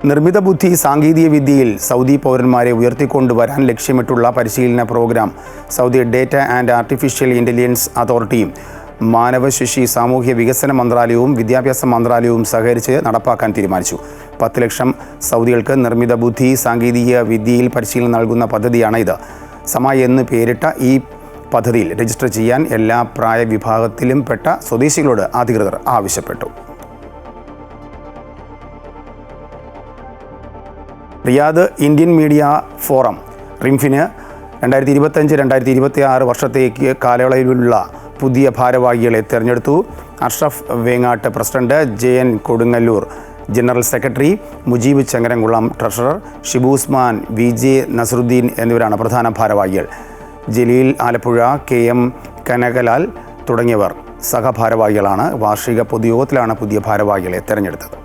നിർമ്മിത ബുദ്ധി സാങ്കേതിക വിദ്യയിൽ സൗദി പൗരന്മാരെ ഉയർത്തിക്കൊണ്ടുവരാൻ ലക്ഷ്യമിട്ടുള്ള പരിശീലന programme Saudi data and artificial intelligence അതോറിറ്റിയും മാനവശേഷി സാമൂഹ്യ വികസന മന്ത്രാലയവും വിദ്യാഭ്യാസ മന്ത്രാലയവും സഹകരിച്ച് നടപ്പാക്കാൻ തീരുമാനിച്ചു. 10 ലക്ഷം സൗദികൾക്ക് നിർമ്മിത ബുദ്ധി സാങ്കേതിക വിദ്യയിൽ പരിശീലനം നൽകുന്ന പദ്ധതിയാണ് ഇത്. സമയ എന്ന് പേരിട്ട ഈ പദ്ധതിയിൽ രജിസ്റ്റർ ചെയ്യാൻ എല്ലാ പ്രായ വിഭാഗത്തിലും പെട്ട സ്വദേശികളോട് അധികൃതർ ആവശ്യപ്പെട്ടു. റിയാദ് ഇന്ത്യൻ മീഡിയ ഫോറം റിംഫിന് 2025-2026 വർഷത്തേക്ക് കാലയളവിലുള്ള പുതിയ ഭാരവാഹികളെ തെരഞ്ഞെടുത്തു. Ashraf Vengatt president, JN Kodungallur general secretary, Mujeeb Changaramkulam treasurer, Shibu Usman, VJ Nasaruddin എന്നിവരാണ് പ്രധാന ഭാരവാഹികൾ. ജലീൽ ആലപ്പുഴ, KM കനകലാൽ തുടങ്ങിയവർ സഹഭാരവാഹികളാണ്. വാർഷിക പൊതുയോഗത്തിലാണ് പുതിയ ഭാരവാഹികളെ തെരഞ്ഞെടുത്തത്.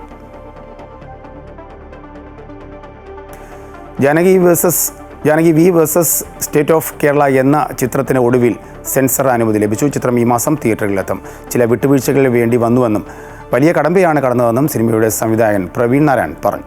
Janaki V versus state of Kerala എന്ന ചിത്രത്തിന് ഒടുവിൽ സെൻസർ അനുമതി ലഭിച്ചു. ചിത്രം ഈ മാസം തിയേറ്ററുകളിലെത്തും. ചില വിട്ടുവീഴ്ചകളിൽ വേണ്ടി വന്നുവെന്നും വലിയ കടമ്പയാണ് കടന്നതെന്നും സിനിമയുടെ സംവിധായകൻ പ്രവീൺ നാരായൺ പറഞ്ഞു.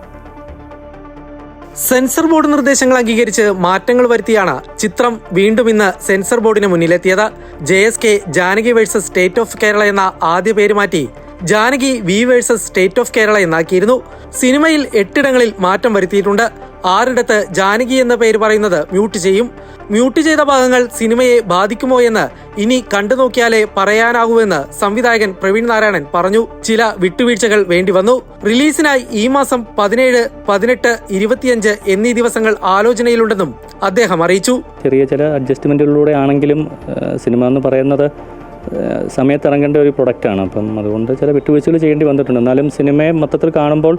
സെൻസർ ബോർഡ് നിർദ്ദേശങ്ങൾ അംഗീകരിച്ച് മാറ്റങ്ങൾ വരുത്തിയാണ് ചിത്രം വീണ്ടും ഇന്ന് സെൻസർ ബോർഡിന് മുന്നിലെത്തിയത്. JSK Janaki versus state of Kerala എന്ന ആദ്യ പേര് മാറ്റി Janaki V versus state of Kerala എന്നാക്കിയിരുന്നു. സിനിമയിൽ 8 ഇടങ്ങളിൽ മാറ്റം വരുത്തിയിട്ടുണ്ട്. 6 ജാനകി എന്ന പേര് പറയുന്നത് മ്യൂട്ട് ചെയ്യും. മ്യൂട്ട് ചെയ്ത ഭാഗങ്ങൾ സിനിമയെ ബാധിക്കുമോ എന്ന് ഇനി കണ്ടു നോക്കിയാലേ പറയാനാകൂവെന്ന് സംവിധായകൻ പ്രവീൺ നാരായണൻ പറഞ്ഞു. ചില വിട്ടുവീഴ്ചകൾ വേണ്ടി വന്നു. റിലീസിനായി ഈ മാസം 17, 18, 25 എന്നീ ദിവസങ്ങൾ ആലോചനയിലുണ്ടെന്നും അദ്ദേഹം അറിയിച്ചു. ചെറിയ ചില അഡ്ജസ്റ്റ്മെന്റുകളിലൂടെ ആണെങ്കിലും സിനിമ എന്ന് പറയുന്നത് സമയത്ത് ഇറങ്ങേണ്ട ഒരു പ്രൊഡക്റ്റാണ്. അപ്പം അതുകൊണ്ട് ചില വിട്ടുവീഴ്ചകൾ ചെയ്യേണ്ടി വന്നിട്ടുണ്ട്. എന്നാലും സിനിമയെ മൊത്തത്തിൽ കാണുമ്പോൾ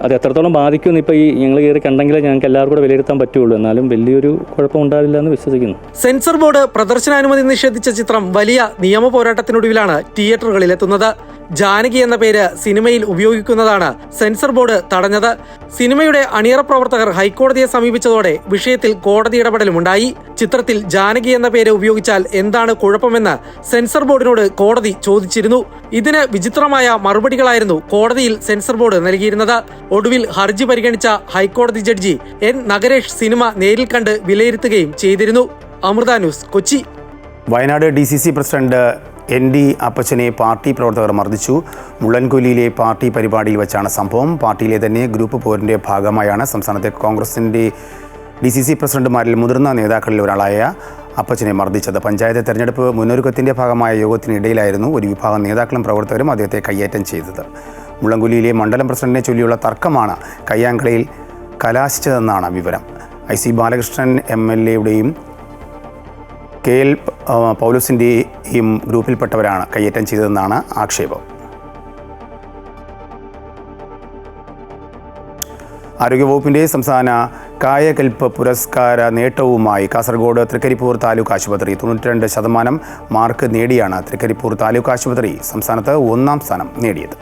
അത് എത്രത്തോളം ബാധിക്കുമെന്ന് ഇപ്പോൾ ഞങ്ങൾ കയറി കണ്ടെങ്കിലേ ഞങ്ങൾക്ക് എല്ലാവർക്കും കൂടെ വിലയിരുത്താൻ പറ്റുള്ളൂ. എന്നാലും വലിയൊരു കുഴപ്പം ഉണ്ടാവില്ല എന്ന് വിശ്വസിക്കുന്നു. സെൻസർ ബോർഡ് പ്രദർശനാനുമതി നിഷേധിച്ച ചിത്രം വലിയ നിയമ പോരാട്ടത്തിനൊടുവിലാണ് തിയേറ്ററുകളിലെത്തുന്നത്. ജാനകി എന്ന പേര് സിനിമയിൽ ഉപയോഗിക്കുന്നതാണ് സെൻസർ ബോർഡ് തടഞ്ഞത്. സിനിമയുടെ അണിയറ പ്രവർത്തകർ ഹൈക്കോടതിയെ സമീപിച്ചതോടെ വിഷയത്തിൽ കോടതി ഇടപെടലുമുണ്ടായി. ചിത്രത്തിൽ ജാനകി എന്ന പേര് ഉപയോഗിച്ചാൽ എന്താണ് കുഴപ്പമെന്ന് സെൻസർ ബോർഡിനോട് കോടതി ചോദിച്ചിരുന്നു. ഇതിന് വിചിത്രമായ മറുപടികളായിരുന്നു കോടതിയിൽ സെൻസർ ബോർഡ് നൽകിയിരുന്നത്. ഒടുവിൽ ഹർജി പരിഗണിച്ച ഹൈക്കോടതി ജഡ്ജി N നഗരേഷ് സിനിമ നേരിൽ കണ്ട് വിലയിരുത്തുകയും ചെയ്തിരുന്നു. Amrita news, Kochi. Wayanad DCC president ND അപ്പച്ചനെ പാർട്ടി പ്രവർത്തകർ മർദ്ദിച്ചു. മുള്ളൻകൊല്ലിയിലെ പാർട്ടി പരിപാടിയിൽ വെച്ചാണ് സംഭവം. പാർട്ടിയിലെ തന്നെ ഗ്രൂപ്പ് പോരിൻ്റെ ഭാഗമായാണ് സംസ്ഥാനത്തെ കോൺഗ്രസിൻ്റെ DCC പ്രസിഡന്റുമാരിൽ മുതിർന്ന നേതാക്കളിൽ ഒരാളായ അപ്പച്ചനെ മർദ്ദിച്ചത്. പഞ്ചായത്ത് തെരഞ്ഞെടുപ്പ് മുന്നൊരുക്കത്തിൻ്റെ ഭാഗമായ യോഗത്തിനിടയിലായിരുന്നു ഒരു വിഭാഗം നേതാക്കളും പ്രവർത്തകരും അദ്ദേഹത്തെ കയ്യേറ്റം ചെയ്തത്. മുള്ളൻകൊല്ലിയിലെ മണ്ഡലം പ്രസിഡന്റിനെ ചൊല്ലിയുള്ള തർക്കമാണ് കയ്യാങ്കളിയിൽ കലാശിച്ചതെന്നാണ് വിവരം. IC ബാലകൃഷ്ണൻ MLAയുടെയും KL പൗലോസിൻ്റെയും ഗ്രൂപ്പിൽപ്പെട്ടവരാണ് കയ്യേറ്റം ചെയ്തതെന്നാണ് ആക്ഷേപം. ആരോഗ്യവകുപ്പിൻ്റെ സംസ്ഥാന കായകൽപ്പ് പുരസ്കാര നേട്ടവുമായി കാസർഗോഡ് തൃക്കരിപ്പൂർ താലൂക്ക് ആശുപത്രി 92% മാർക്ക് നേടിയാണ് തൃക്കരിപ്പൂർ താലൂക്ക് ആശുപത്രി സംസ്ഥാനത്ത് 1ാം സ്ഥാനം നേടിയത്.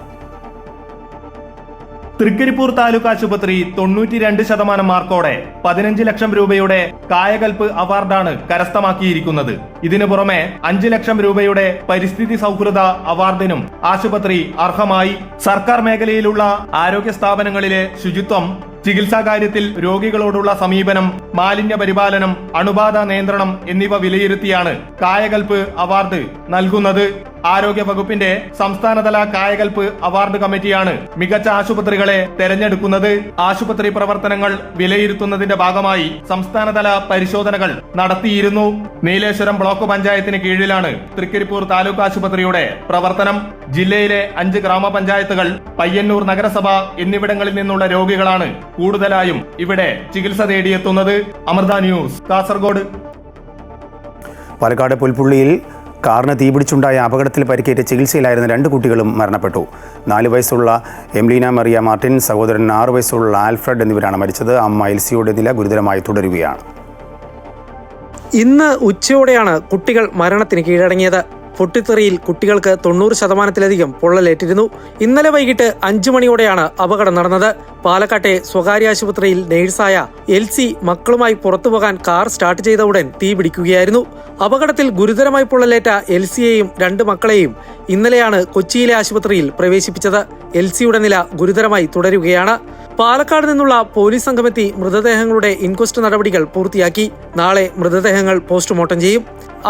തൃക്കരിപ്പൂർ താലൂക്ക് ആശുപത്രി 92% മാർക്കോടെ 15 ലക്ഷം രൂപയുടെ കായകൽപ്പ് അവാർഡാണ് കരസ്ഥമാക്കിയിരിക്കുന്നത്. ഇതിനു പുറമെ 5 ലക്ഷം രൂപയുടെ പരിസ്ഥിതി സൗഹൃദ അവാർഡിനും ആശുപത്രി അർഹമായി. സർക്കാർ മേഖലയിലുള്ള ആരോഗ്യ സ്ഥാപനങ്ങളിലെ ശുചിത്വം, ചികിത്സാ കാര്യത്തിൽ രോഗികളോടുള്ള സമീപനം, മാലിന്യ പരിപാലനം, അണുബാധ നിയന്ത്രണം എന്നിവ വിലയിരുത്തിയാണ് കായകൽപ്പ് അവാർഡ് നൽകുന്നത്. ആരോഗ്യ വകുപ്പിന്റെ സംസ്ഥാനതല കായകൽപ്പ് അവാർഡ് കമ്മിറ്റിയാണ് മികച്ച ആശുപത്രികളെ തെരഞ്ഞെടുക്കുന്നത്. ആശുപത്രി പ്രവർത്തനങ്ങൾ വിലയിരുത്തുന്നതിന്റെ ഭാഗമായി സംസ്ഥാനതല പരിശോധനകൾ നടത്തിയിരുന്നു. നീലേശ്വരം ബ്ലോക്ക് പഞ്ചായത്തിന് കീഴിലാണ് തൃക്കരിപ്പൂർ താലൂക്ക് ആശുപത്രിയുടെ പ്രവർത്തനം. ജില്ലയിലെ 5 ഗ്രാമപഞ്ചായത്തുകൾ, പയ്യന്നൂർ നഗരസഭ എന്നിവിടങ്ങളിൽ നിന്നുള്ള രോഗികളാണ് കൂടുതലായും ഇവിടെ ചികിത്സ തേടിയെത്തുന്നത്. അമൃത ന്യൂസ്, കാസർഗോഡ്. പാലക്കാട് പുൽപ്പുള്ളിയിൽ കാറിന് തീപിടിച്ചുണ്ടായ അപകടത്തിൽ പരിക്കേറ്റ് ചികിത്സയിലായിരുന്ന 2 കുട്ടികളും മരണപ്പെട്ടു. 4 വയസ്സുള്ള എംലീന മറിയ മാർട്ടിൻ, സഹോദരൻ 6 വയസ്സുള്ള ആൽഫ്രഡ് എന്നിവരാണ് മരിച്ചത്. അമ്മ എൽസിയുടെ നില ഗുരുതരമായി തുടരുകയാണ്. ഇന്ന് ഉച്ചയോടെയാണ് കുട്ടികൾ മരണത്തിന് കീഴടങ്ങിയത്. പൊട്ടിത്തെറിയിൽ കുട്ടികൾക്ക് 90%-ലധികം പൊള്ളലേറ്റിരുന്നു. ഇന്നലെ വൈകിട്ട് 5 മണിയോടെയാണ് അപകടം നടന്നത്. പാലക്കാട്ടെ സ്വകാര്യ ആശുപത്രിയിൽ നേഴ്സായ എൽസി മക്കളുമായി പുറത്തുപോകാൻ കാർ സ്റ്റാർട്ട് ചെയ്ത ഉടൻ തീപിടിക്കുകയായിരുന്നു. അപകടത്തിൽ ഗുരുതരമായി പൊള്ളലേറ്റ എൽസിയെയും 2 മക്കളെയും ഇന്നലെയാണ് കൊച്ചിയിലെ ആശുപത്രിയിൽ പ്രവേശിപ്പിച്ചത്. എൽസിയുടെ നില ഗുരുതരമായി തുടരുകയാണ്. പാലക്കാട് നിന്നുള്ള പോലീസ് സംഘമെത്തി മൃതദേഹങ്ങളുടെ ഇൻക്വസ്റ്റ് നടപടികൾ പൂർത്തിയാക്കി. നാളെ മൃതദേഹങ്ങൾ പോസ്റ്റ്മോർട്ടം ചെയ്യും.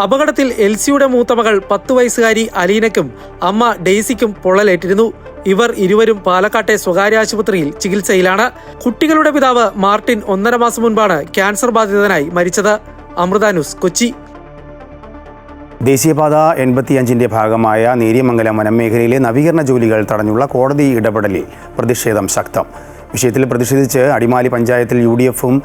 അപകടത്തിൽ എൽസിയുടെ മൂത്ത മകൾ 10 വയസ്സുകാരി അലീനയ്ക്കും അമ്മ ഡെയ്സിക്കും പൊള്ളലേറ്റിരുന്നു. ഇവർ ഇരുവരും പാലക്കാട്ടെ സ്വകാര്യ ആശുപത്രിയിൽ ചികിത്സയിലാണ്. കുട്ടികളുടെ പിതാവ് മാർട്ടിൻ 1.5 മാസം മുൻപാണ് ക്യാൻസർ ബാധിതനായി മരിച്ചത്. അമൃത ന്യൂസ്, കൊച്ചി. ദേശീയപാത 85-ന്റെ ഭാഗമായ നേര്യമംഗലം വനമേഖലയിലെ നവീകരണ ജോലികൾ തടഞ്ഞുള്ള കോടതി ഇടപെടലിൽ പ്രതിഷേധം ശക്തം. വിഷയത്തിൽ പ്രതിഷേധിച്ച് അടിമാലി പഞ്ചായത്തിൽ UDF-ഉം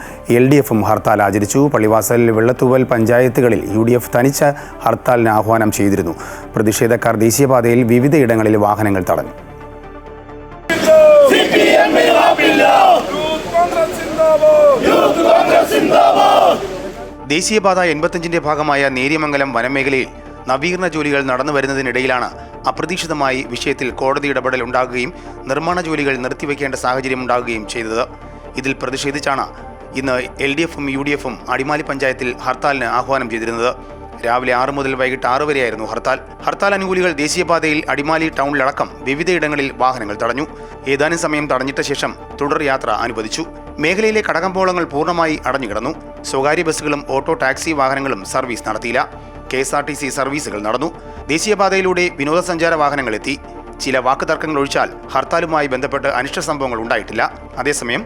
LDF-ഉം ഹർത്താൽ ആചരിച്ചു. പള്ളിവാസൽ, വെള്ളത്തൂവൽ പഞ്ചായത്തുകളിൽ UDF തനിച്ച ഹർത്താലിന് ആഹ്വാനം ചെയ്തിരുന്നു. പ്രതിഷേധക്കാർ ദേശീയപാതയിൽ വിവിധയിടങ്ങളിൽ വാഹനങ്ങൾ തടഞ്ഞു. ദേശീയപാത 85-ന്റെ ഭാഗമായ നേര്യമംഗലം വനമേഖലയിൽ നവീകരണ ജോലികൾ നടന്നു വരുന്നതിനിടയിലാണ് അപ്രതീക്ഷിതമായി വിഷയത്തിൽ കോടതി ഇടപെടൽ ഉണ്ടാകുകയും നിർമ്മാണ ജോലികൾ നിർത്തിവെക്കേണ്ട സാഹചര്യം ഉണ്ടാകുകയും ചെയ്തത്. ഇതിൽ പ്രതിഷേധിച്ചാണ് ഇന്ന് LDF-ഉം UDF-ഉം അടിമാലി പഞ്ചായത്തിൽ ഹർത്താലിന് ആഹ്വാനം ചെയ്തിരുന്നത്. രാവിലെ 6 മുതൽ വൈകിട്ട് 6 വരെയായിരുന്നു ഹർത്താൽ. ഹർത്താൽ അനുകൂലികൾ ദേശീയപാതയിൽ അടിമാലി ടൗണിലടക്കം വിവിധയിടങ്ങളിൽ വാഹനങ്ങൾ തടഞ്ഞു. ഏതാനും സമയം തടഞ്ഞിട്ട ശേഷം തുടർ യാത്ര അനുവദിച്ചു. മേഖലയിലെ കടകമ്പോളങ്ങൾ പൂർണ്ണമായി അടഞ്ഞുകിടന്നു. സ്വകാര്യ ബസ്സുകളും ഓട്ടോ ടാക്സി വാഹനങ്ങളും സർവീസ് നടത്തിയില്ല. KSRTC സർവീസുകൾ നടന്നു. ദേശീയപാതയിലൂടെ വിനോദസഞ്ചാര വാഹനങ്ങൾ എത്തി. ചില വാക്കുതർക്കങ്ങൾ ഒഴിച്ചാൽ ഹർത്താലുമായി ബന്ധപ്പെട്ട് അനിഷ്ട സംഭവങ്ങൾ ഉണ്ടായിട്ടില്ല. അതേസമയം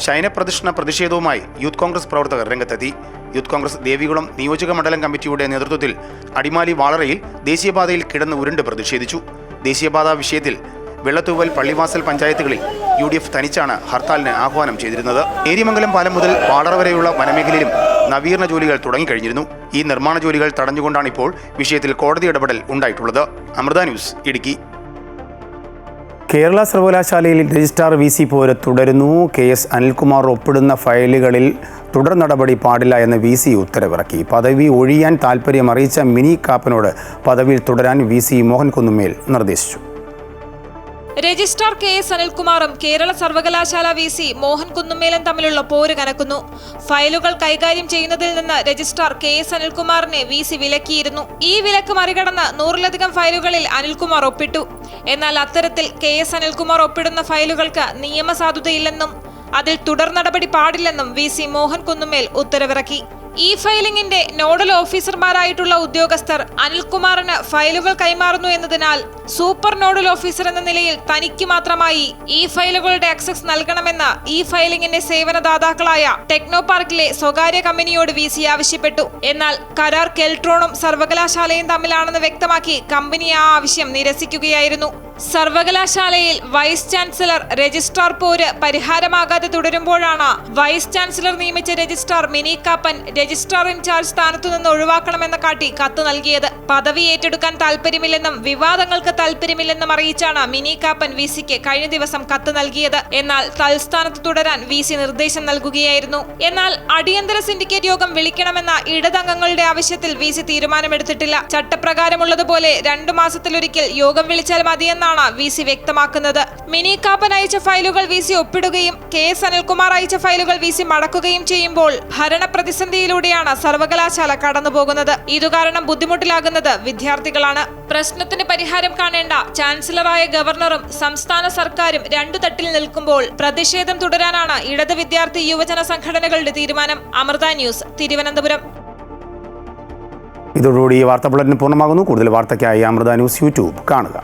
ശയനപ്രദർശന പ്രതിഷേധവുമായി യൂത്ത് കോൺഗ്രസ് പ്രവർത്തകർ രംഗത്തെത്തി. യൂത്ത് കോൺഗ്രസ് ദേവികുളം നിയോജക മണ്ഡലം കമ്മിറ്റിയുടെ നേതൃത്വത്തിൽ അടിമാലി വാളറയിൽ ദേശീയപാതയിൽ കിടന്ന് ഉരുണ്ട് പ്രതിഷേധിച്ചു. ദേശീയപാത വിഷയത്തിൽ വെള്ളത്തൂവൽ, പള്ളിവാസൽ പഞ്ചായത്തുകളിൽ UDF തനിച്ചാണ് ഹർത്താലിന് ആഹ്വാനം ചെയ്തിരുന്നത്. നേര്യമംഗലം പാലം മുതൽ വാളറ വരെയുള്ള വനമേഖലയിലും നവീകരണ ജോലികൾ തുടങ്ങിക്കഴിഞ്ഞിരുന്നു. ഈ നിർമ്മാണ ജോലികൾ തടഞ്ഞുകൊണ്ടാണ് ഇപ്പോൾ വിഷയത്തിൽ കോടതി ഇടപെടൽ ഉണ്ടായിട്ടുള്ളത്. അമൃത ന്യൂസ്, ഇടുക്കി. കേരള സർവകലാശാലയിൽ രജിസ്ട്രാർ VC പോര് തുടരുന്നു. KS അനിൽകുമാർ ഒപ്പിടുന്ന ഫയലുകളിൽ തുടർ നടപടി പാടില്ല എന്ന് VC ഉത്തരവിറക്കി. പദവി ഒഴിയാൻ താൽപ്പര്യം അറിയിച്ച മിനി കാപ്പനോട് പദവിയിൽ തുടരാൻ VC മോഹൻ കുന്നുമേൽ നിർദ്ദേശിച്ചു. രജിസ്ട്രാർ KS അനിൽകുമാറും കേരള സർവകലാശാല VC മോഹൻ കുന്നുമേലും തമ്മിലുള്ള പോര് കനക്കുന്നു. ഫയലുകൾ കൈകാര്യം ചെയ്യുന്നതിൽ നിന്ന് രജിസ്ട്രാർ KS അനിൽകുമാറിനെ VC വിലക്കിയിരുന്നു. ഈ വിലക്ക് മറികടന്ന് 100-ലധികം ഫയലുകളിൽ അനിൽകുമാർ ഒപ്പിട്ടു. എന്നാൽ അത്തരത്തിൽ KS അനിൽകുമാർ ഒപ്പിടുന്ന ഫയലുകൾക്ക് നിയമസാധുതയില്ലെന്നും അതിൽ തുടർ നടപടി പാടില്ലെന്നും VC മോഹൻ കുന്നുമേൽ ഉത്തരവിറക്കി. ഇ ഫയലിംഗിന്റെ നോഡൽ ഓഫീസർമാരായിട്ടുള്ള ഉദ്യോഗസ്ഥർ അനിൽകുമാറിന് ഫയലുകൾ കൈമാറുന്നു എന്നതിനാൽ സൂപ്പർ നോഡൽ ഓഫീസർ എന്ന നിലയിൽ തനിക്ക് മാത്രമായി ഈ ഫയലുകളുടെ ആക്സസ് നൽകണമെന്ന് ഇ ഫയലിംഗിന്റെ സേവനദാതാക്കളായ ടെക്നോ പാർക്കിലെ സ്വകാര്യ കമ്പനിയോട് VC ആവശ്യപ്പെട്ടു. എന്നാൽ കരാർ കെൽട്രോണും സർവകലാശാലയും തമ്മിലാണെന്ന് വ്യക്തമാക്കി കമ്പനി ആ ആവശ്യം നിരസിക്കുകയായിരുന്നു. സർവകലാശാലയിൽ വൈസ് ചാൻസലർ രജിസ്ട്രാർ പോര് പരിഹാരമാകാതെ തുടരുമ്പോഴാണ് വൈസ് ചാൻസലർ നിയമിച്ച registrar Mini Kappan registrar in charge സ്ഥാനത്തു നിന്ന് ഒഴിവാക്കണമെന്ന് കാട്ടി കത്ത് നൽകിയത്. പദവി ഏറ്റെടുക്കാൻ താൽപര്യമില്ലെന്നും വിവാദങ്ങൾക്ക് താൽപര്യമില്ലെന്നും അറിയിച്ചാണ് മിനി കാപ്പൻ VCക്ക് കഴിഞ്ഞ ദിവസം കത്ത് നൽകിയത്. എന്നാൽ തൽസ്ഥാനത്ത് തുടരാൻ VC നിർദ്ദേശം നൽകുകയായിരുന്നു. എന്നാൽ അടിയന്തര സിൻഡിക്കേറ്റ് യോഗം വിളിക്കണമെന്ന ഇടതംഗങ്ങളുടെ ആവശ്യത്തിൽ VC തീരുമാനമെടുത്തിട്ടില്ല. ചട്ടപ്രകാരമുള്ളതുപോലെ 2 മാസത്തിലൊരിക്കൽ യോഗം വിളിച്ചാൽ മതിയെന്നാണ് VC വ്യക്തമാക്കുന്നത്. മിനി കാപ്പൻ അയച്ച ഫയലുകൾ VC ഒപ്പിടുകയും KS അനിൽകുമാർ അയച്ച ഫയലുകൾ VC മടക്കുകയും ചെയ്യുമ്പോൾ ഭരണ പ്രതിസന്ധിയിലൂടെയാണ് സർവകലാശാല കടന്നുപോകുന്നത്. ഇതുകാരണം ബുദ്ധിമുട്ടിലാകുന്നത് വിദ്യാർത്ഥികളാണ്. പ്രശ്നത്തിന് പരിഹാരം കാണേണ്ട ചാൻസലറായ ഗവർണറും സംസ്ഥാന സർക്കാരും 2 തട്ടിൽ നിൽക്കുമ്പോൾ പ്രതിഷേധം തുടരാനാണ് ഇടത് വിദ്യാർത്ഥി യുവജന സംഘടനകളുടെ തീരുമാനം. അമൃത ന്യൂസ്, തിരുവനന്തപുരം. ഇതോടുകൂടി ഈ വാർത്താ ബുള്ളറ്റിൻ പൂർണ്ണമാകുന്നു. കൂടുതൽ വാർത്തയ്ക്കായി അമൃത ന്യൂസ് യൂട്യൂബ് കാണുക.